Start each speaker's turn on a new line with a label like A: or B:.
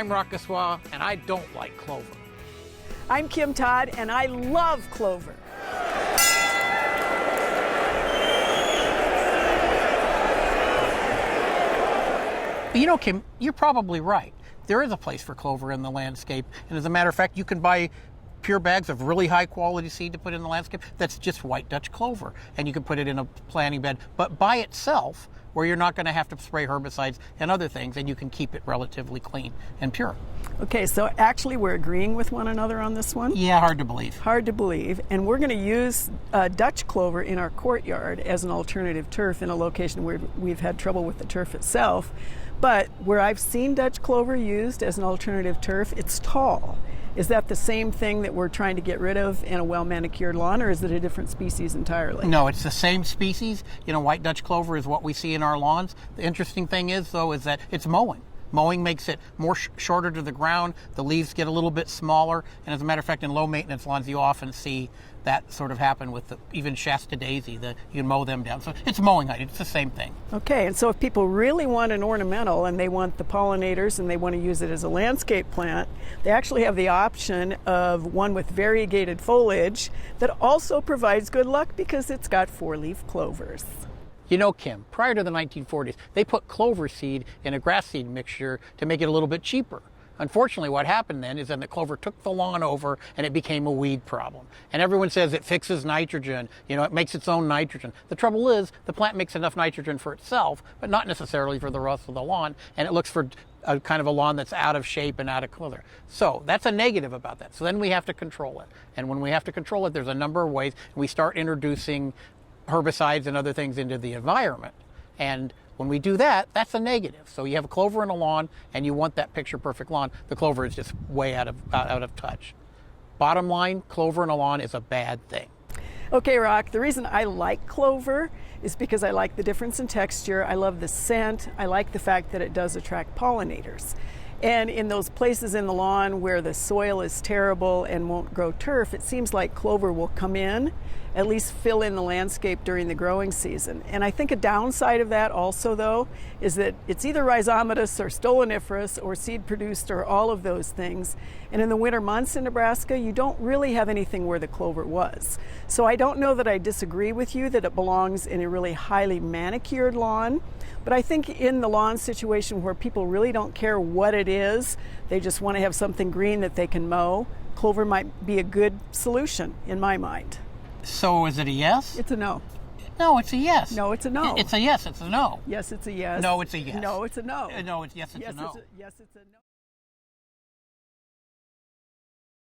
A: I'm Roch, and I don't like clover.
B: I'm Kim Todd, and I love clover.
C: You know, Kim, you're probably right. There is a place for clover in the landscape, and as a matter of fact, you can buy pure bags of really high quality seed to put in the landscape that's just white Dutch clover, and you can put it in a planting bed, but by itself, where you're not going to have to spray herbicides and other things, and you can keep it relatively clean and pure.
B: Okay, so actually we're agreeing with one another on this one?
C: Yeah, hard to believe.
B: Hard to believe. And we're going to use Dutch clover in our courtyard as an alternative turf in a location where we've had trouble with the turf itself. But where I've seen Dutch clover used as an alternative turf, it's tall. Is that the same thing that we're trying to get rid of in a well-manicured lawn, or is it a different species entirely?
C: No, it's the same species. You know, white Dutch clover is what we see in our lawns. The interesting thing is, though, is that it's mowing. Mowing makes it more shorter to the ground. The leaves get a little bit smaller. And as a matter of fact, in low-maintenance lawns, you often see that sort of happen with even Shasta daisy. You can mow them down. So it's mowing height. It's the same thing.
B: Okay, and so if people really want an ornamental and they want the pollinators and they want to use it as a landscape plant, they actually have the option of one with variegated foliage that also provides good luck because it's got 4-leaf clovers.
C: You know, Kim, prior to the 1940s, they put clover seed in a grass seed mixture to make it a little bit cheaper. Unfortunately, what happened then is that the clover took the lawn over and it became a weed problem. And everyone says it fixes nitrogen, you know, it makes its own nitrogen. The trouble is the plant makes enough nitrogen for itself, but not necessarily for the rest of the lawn, and it looks for a kind of a lawn that's out of shape and out of color. So that's a negative about that. So then we have to control it. And when we have to control it, there's a number of ways. We start introducing herbicides and other things into the environment. And when we do that, that's a negative. So you have a clover in a lawn and you want that picture perfect lawn. The clover is just way out of touch. Bottom line, clover in a lawn is a bad thing.
B: Okay, Roch, the reason I like clover is because I like the difference in texture. I love the scent. I like the fact that it does attract pollinators. And in those places in the lawn where the soil is terrible and won't grow turf, it seems like clover will come in, at least fill in the landscape during the growing season. And I think a downside of that also, though, is that it's either rhizomatous or stoloniferous or seed produced or all of those things. And in the winter months in Nebraska, you don't really have anything where the clover was. So I don't know that I disagree with you that it belongs in a really highly manicured lawn. But I think in the lawn situation where people really don't care what it is, they just want to have something green that they can mow, clover might be a good solution in my mind.
C: So is it a yes?
B: It's a no.
C: No, it's a yes.
B: No, it's a no.
C: It's a yes, it's a no.
B: Yes, it's a yes.
C: No, it's a yes.
B: No, it's a no.
C: No, it's yes, it's a no.
B: Yes, it's a no.